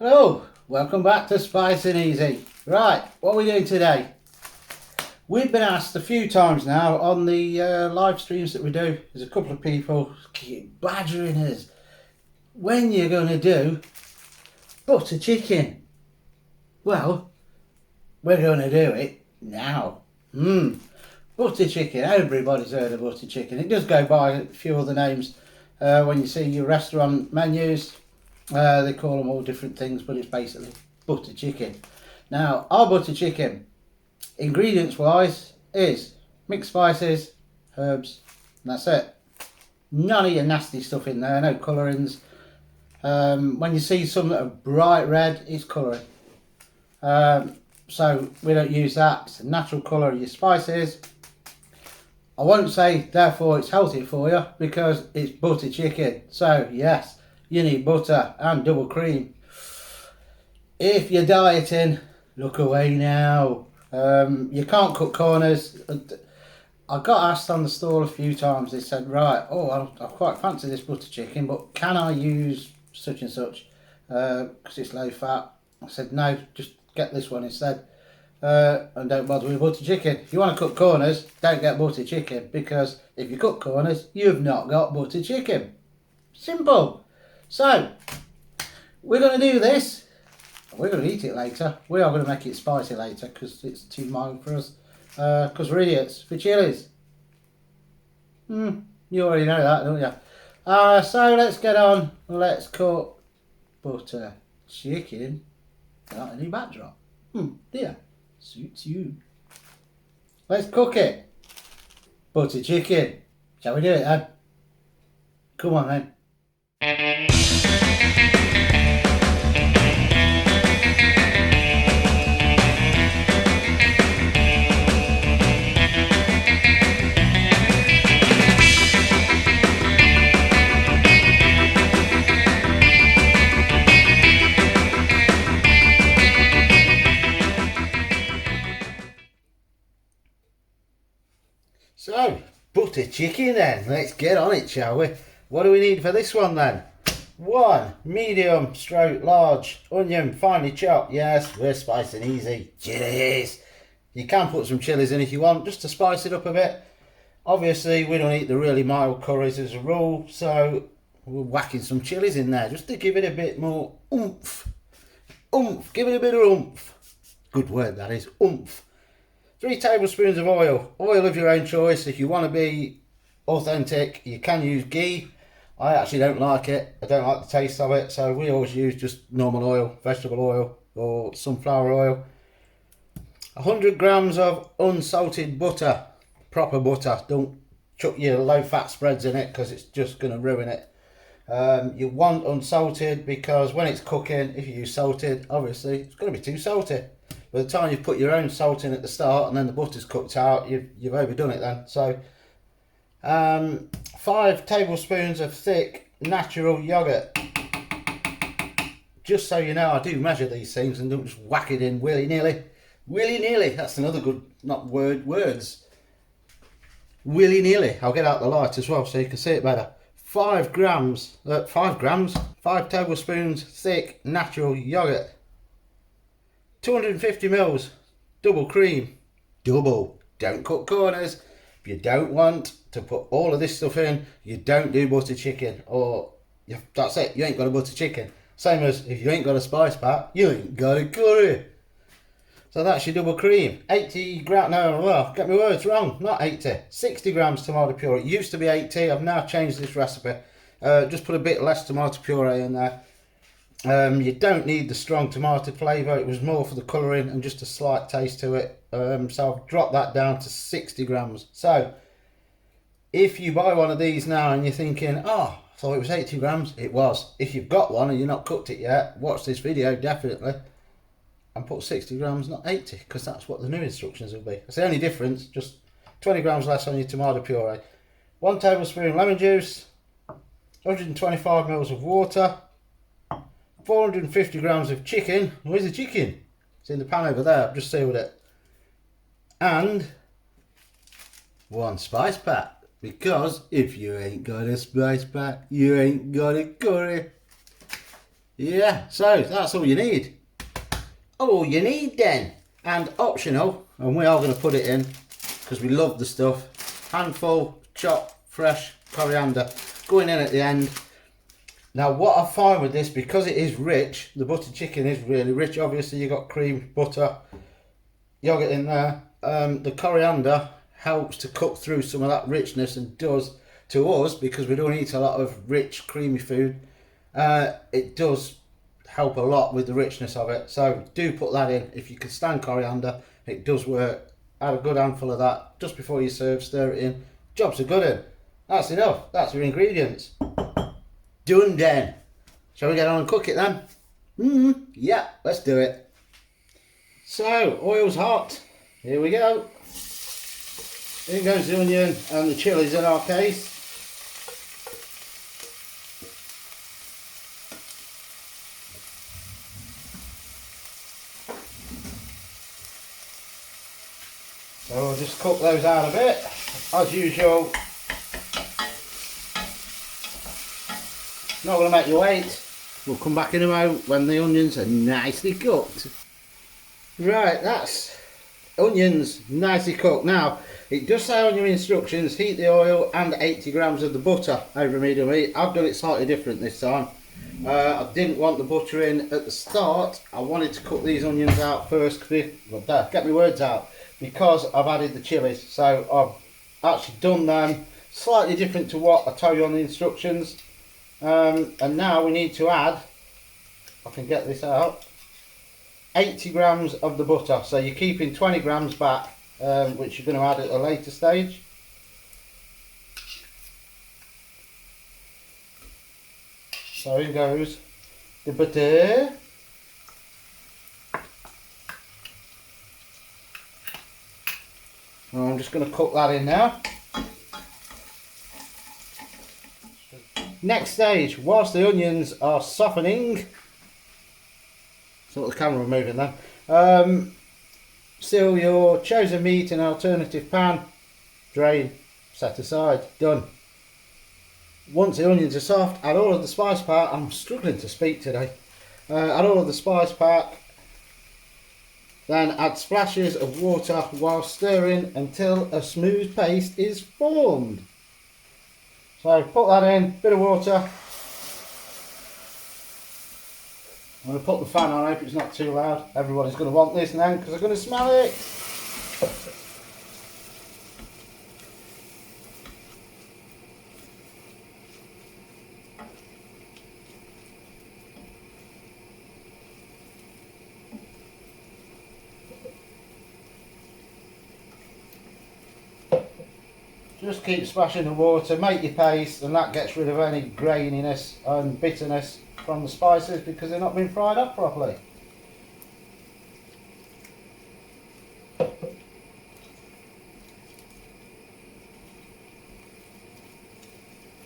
Hello, welcome back to Spice and Eazy. Right, what are we doing today? We've been asked a few times now on the live streams that we do. There's a couple of people keep badgering us. When you're going to do butter chicken? Well, we're going to do it now. Butter chicken. Everybody's heard of butter chicken. It does go by a few other names. When you see your restaurant menus, they call them all different things, but it's basically butter chicken. Now, our butter chicken, ingredients wise, is mixed spices, herbs, and that's it. None of your nasty stuff in there, no colourings. When you see some that are bright red, it's colouring. So we don't use that. It's a natural colour of your spices. I won't say therefore it's healthy for you because it's butter chicken. So yes, you need butter and double cream. If you're dieting, look away now. You can't cut corners. I got asked on the stall a few times. They said, right, I quite fancy this butter chicken, but can I use such and such because it's low fat? I said, no, just get this one instead. And don't bother with butter chicken. If you want to cut corners, don't get butter chicken, because if you cut corners, you've not got butter chicken. Simple. So, we're going to do this. We're going to eat it later. We are going to make it spicy later because it's too mild for us. Because we're idiots. For chilies. You already know that, don't you? So let's get on. Let's cook butter chicken without any backdrop. Dear. Suits you. Let's cook it. Butter chicken. Shall we do it then? Come on then. So, butter chicken then. Let's get on it, shall we? What do we need for this one then? 1 medium stroke large onion, finely chopped. Yes, we're Spice and Eazy. Chilies. You can put some chilies in if you want, just to spice it up a bit. Obviously, we don't eat the really mild curries as a rule, so we're whacking some chilies in there just to give it a bit more oomph. Give it a bit of oomph. Good word, that is, oomph. 3 tablespoons of oil. Oil of your own choice. If you want to be authentic, you can use ghee. I actually don't like it. I don't like the taste of it, so we always use just normal oil, vegetable oil or sunflower oil. 100 grams of unsalted butter, proper butter. Don't chuck your low fat spreads in it because it's just going to ruin it. You want unsalted because when it's cooking, if you use salted, obviously it's going to be too salty. By the time you put your own salt in at the start and then the butter's cooked out, you've overdone it then. So 5 tablespoons of thick natural yogurt. Just so you know, I do measure these things and don't just whack it in willy-nilly. Willy-nilly, that's another good, not words. Willy-nilly. I'll get out the light as well so you can see it better. 5 tablespoons thick natural yogurt. 250 mils double cream. Double. Don't cut corners. If you don't want to put all of this stuff in, you don't do butter chicken. That's it. You ain't got a butter chicken. Same as if you ain't got a spice pack, you ain't got a curry. So that's your double cream. 80 grams. No, well, get my words wrong. Not 80. 60 grams tomato puree. It used to be 80. I've now changed this recipe. Just put a bit less tomato puree in there. You don't need the strong tomato flavour. It was more for the colouring and just a slight taste to it. So I've dropped that down to 60 grams. So if you buy one of these now and you're thinking, oh, I thought it was 80 grams, it was. If you've got one and you've not cooked it yet, watch this video definitely and put 60 grams, not 80, because that's what the new instructions will be. That's the only difference, just 20 grams less on your tomato puree. 1 tablespoon lemon juice, 125 mils of water, 450 grams of chicken. Where's the chicken? It's in the pan over there. I've just sealed it. And 1 spice pack. Because if you ain't got a spice pack, you ain't got a curry. Yeah, so that's all you need. All you need then. And optional, and we are going to put it in because we love the stuff. Handful chopped fresh coriander going in at the end. Now what I find with this, because it is rich, the buttered chicken is really rich. Obviously you got cream, butter, yogurt in there. The coriander helps to cut through some of that richness and does to us, because we don't eat a lot of rich creamy food. It does help a lot with the richness of it, so do put that in. If you can stand coriander, it does work. Add a good handful of that just before you serve, stir it in, jobs are good in. That's enough, that's your ingredients done then. Shall we get on and cook it then? Yeah, let's do it. So oil's hot, here we go. Here goes the onion and the chilies in our case. So we'll just cook those out a bit, as usual. Not going to make you wait. We'll come back in a moment when the onions are nicely cooked. Right, that's onions nicely cooked. Now, it does say on your instructions, heat the oil and 80 grams of the butter over medium heat. I've done it slightly different this time. I didn't want the butter in at the start. I wanted to cook these onions out first. Get my words out. Because I've added the chilies. So I've actually done them slightly different to what I told you on the instructions. And now we need to add, if I can get this out, 80 grams of the butter. So you're keeping 20 grams back, which you're going to add at a later stage. So in goes the butter. And I'm just going to cook that in now. Next stage, whilst the onions are softening, sort the camera moving then, seal your chosen meat in an alternative pan, drain, set aside, done. Once the onions are soft, add all of the spice pack. I'm struggling to speak today. Add all of the spice pack, then add splashes of water while stirring until a smooth paste is formed. So put that in, bit of water. I'm going to put the fan on, I hope it's not too loud. Everybody's going to want this now because they're going to smell it. Just keep splashing the water, make your paste, and that gets rid of any graininess and bitterness from the spices because they're not been fried up properly.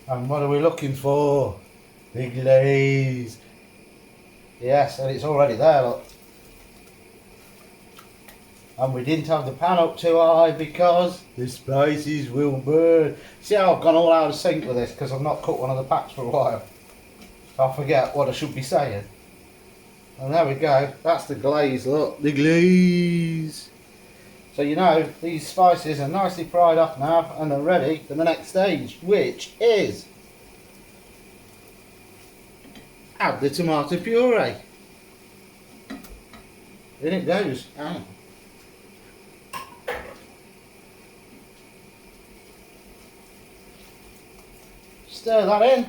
And what are we looking for? The glaze. Yes, and it's already there, look. And we didn't have the pan up too high because the spices will burn. See how I've gone all out of sync with this because I've not cut one of the packs for a while. I forget what I should be saying. And there we go, that's the glaze, look, the glaze. So you know, these spices are nicely fried up now and they're ready for the next stage, which is add the tomato puree. In it goes. Ah. Stir that in,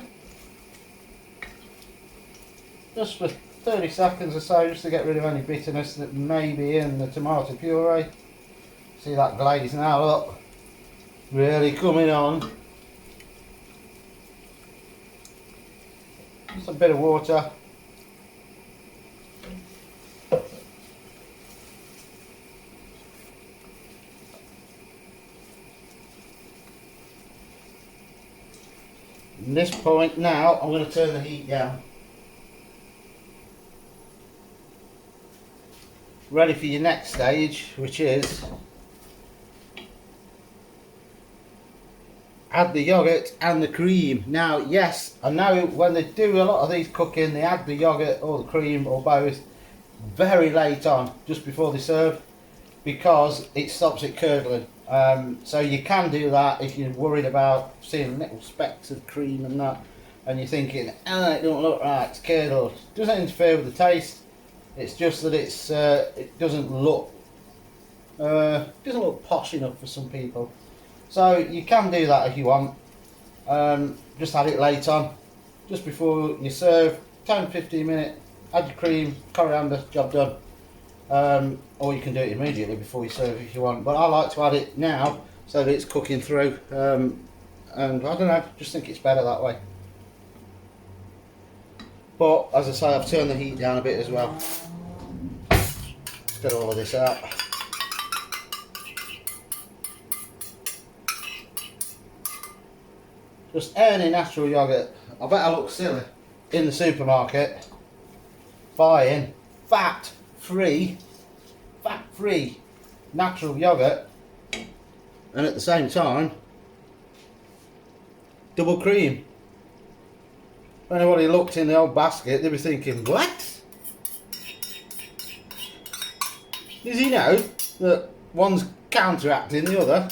just for 30 seconds or so, just to get rid of any bitterness that may be in the tomato puree. See that glaze now, look, really coming on. Just a bit of water. At this point now, I'm going to turn the heat down. Ready for your next stage, which is add the yogurt and the cream. Now, yes, I know when they do a lot of these cooking, they add the yogurt or the cream or both very late on, just before they serve, because it stops it curdling. So you can do that if you're worried about seeing little specks of cream and that, and you're thinking, ah, it don't look right, it's curdled. It doesn't interfere with the taste. It's just that it doesn't look posh enough for some people. So you can do that if you want. Just add it late on, just before you serve, 10-15 minutes, add your cream, coriander, job done. Or you can do it immediately before you serve if you want, but I like to add it now so that it's cooking through, and I don't know, just think it's better that way. But as I say, I've turned the heat down a bit as well. Let's get all of this out. Just any natural yogurt. I bet I look silly in the supermarket buying fat-free natural yogurt, and at the same time double cream. If anybody looked in the old basket, they'd be thinking, what? Does he know that one's counteracting the other?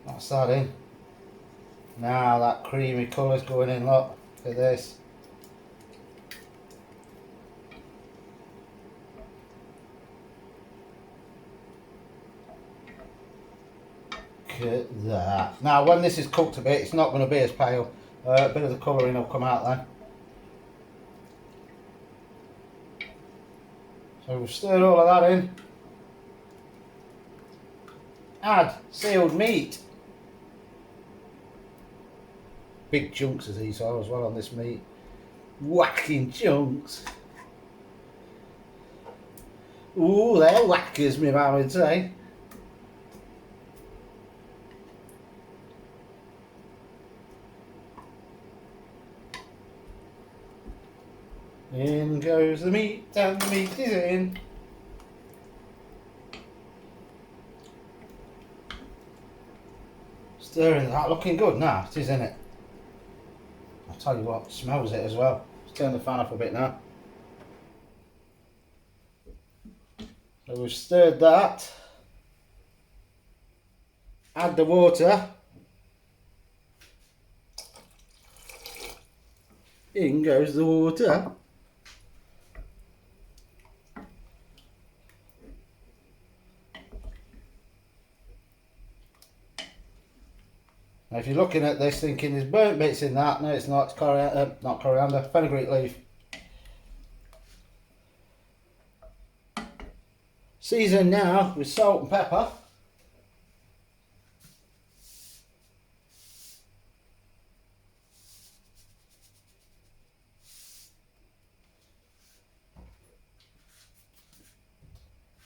That's that in. Now that creamy colour's going in, look at this. Look at that. Now when this is cooked a bit, it's not going to be as pale. A bit of the colouring will come out then. So we've stirred all of that in. Add sealed meat. Big chunks of these are as well on this meat. Whacking chunks. Ooh, they're whackers, my man would say. In goes the meat, and the meat is in. Stirring that, looking good now, it is, isn't it? I'll tell you what, smells it as well. Let's turn the fan up a bit now. So we've stirred that. Add the water. In goes the water. Now if you're looking at this thinking there's burnt bits in that, no it's not, it's coriander, not coriander, fenugreek leaf. Season now with salt and pepper.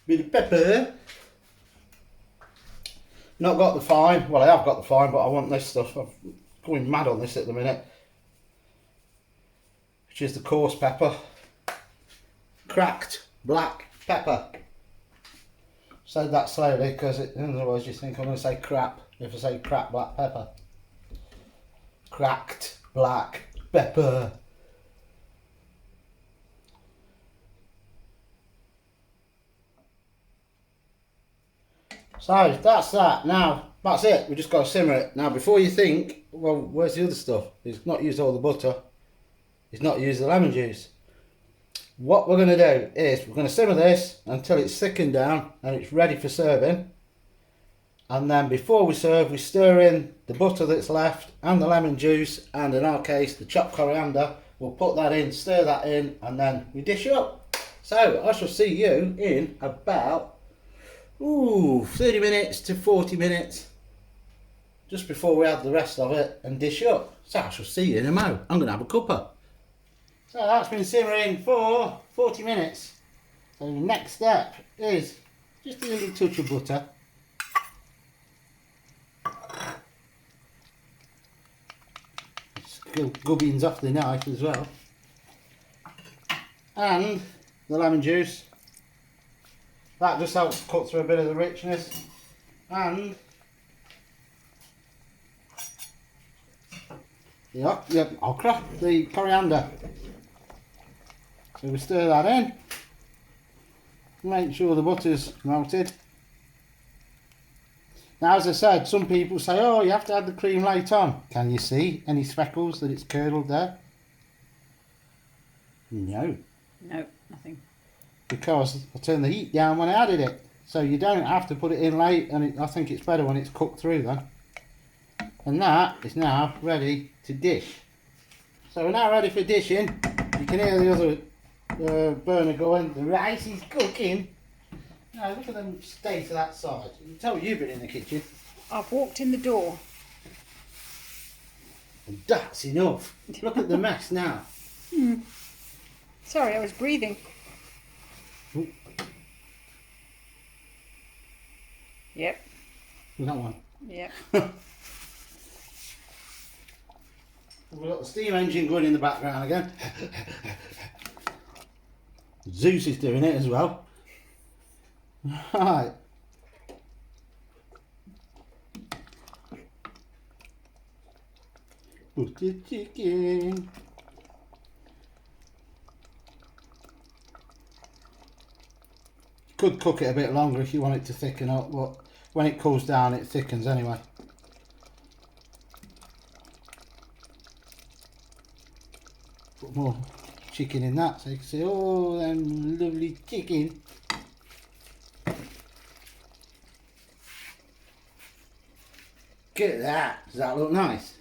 Bit of pepper. Not got the fine, well I have got the fine, but I want this stuff. I'm going mad on this at the minute, which is the coarse pepper. Cracked black pepper. Say that slowly because otherwise you think I'm going to say crap if I say cracked black pepper. Cracked black pepper. So that's that. Now that's it. We just got to simmer it. Now before you think, well, where's the other stuff? He's not used all the butter. He's not used the lemon juice. What we're going to do is we're going to simmer this until it's thickened down and it's ready for serving. And then before we serve, we stir in the butter that's left and the lemon juice, and in our case the chopped coriander. We'll put that in, stir that in, and then we dish up. So I shall see you in about 30 minutes to 40 minutes, just before we add the rest of it and dish up. So I shall see you in a mo. I'm going to have a cuppa. So that's been simmering for 40 minutes. So the next step is just a little touch of butter. Gubbins off the knife as well. And the lemon juice. That just helps cut through a bit of the richness. And the okra, the coriander. So we stir that in. Make sure the butter's melted. Now, as I said, some people say, oh, you have to add the cream later on. Can you see any speckles that it's curdled there? No. No, nothing. Because I turned the heat down when I added it. So you don't have to put it in late, and I think it's better when it's cooked through then. And that is now ready to dish. So we're now ready for dishing. You can hear the other burner going, the rice is cooking. Now look at them stay to that side. You can tell you've been in the kitchen. I've walked in the door. And that's enough. Look at the mess now. Sorry, I was breathing. Ooh. Yep. That one. Yep. We've got the steam engine going in the background again. Zeus is doing it as well. Right. Put the chicken. Could cook it a bit longer if you want it to thicken up, but when it cools down it thickens anyway. Put more chicken in that so you can see all them lovely chicken. Look at that. Does that look nice?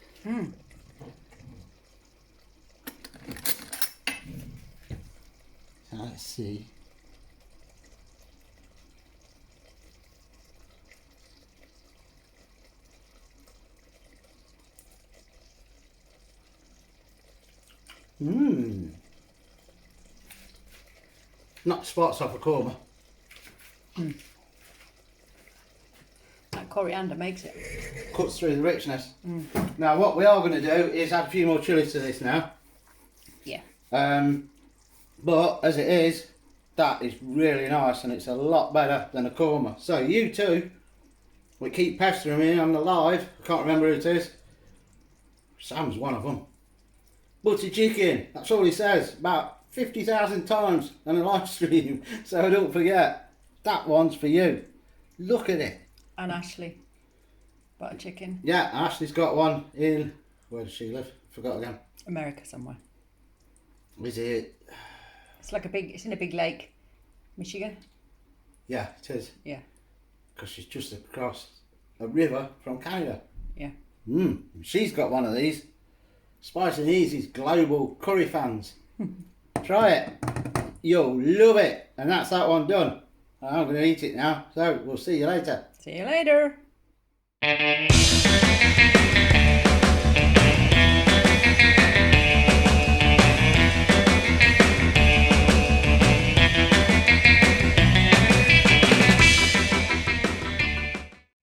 So let's see. Knock spots off a korma. That coriander makes it. Cuts through the richness. Now what we are going to do is add a few more chilli to this now. Yeah. But as it is, that is really nice and it's a lot better than a korma. So you two, we keep pestering me on the live. I can't remember who it is. Sam's one of them. Butter chicken, that's all he says about 50,000 times on a live stream. So don't forget, that one's for you. Look at it. And Ashley. Butter chicken. Yeah, Ashley's got one in, where does she live? Forgot again. America somewhere. Is it? It's like it's in a big lake. Michigan? Yeah, it is. Yeah. Because she's just across a river from Canada. Yeah. She's got one of these. Spice and Eazy's global curry fans. Try it. You'll love it. And that's that one done. I'm going to eat it now. So we'll see you later. See you later.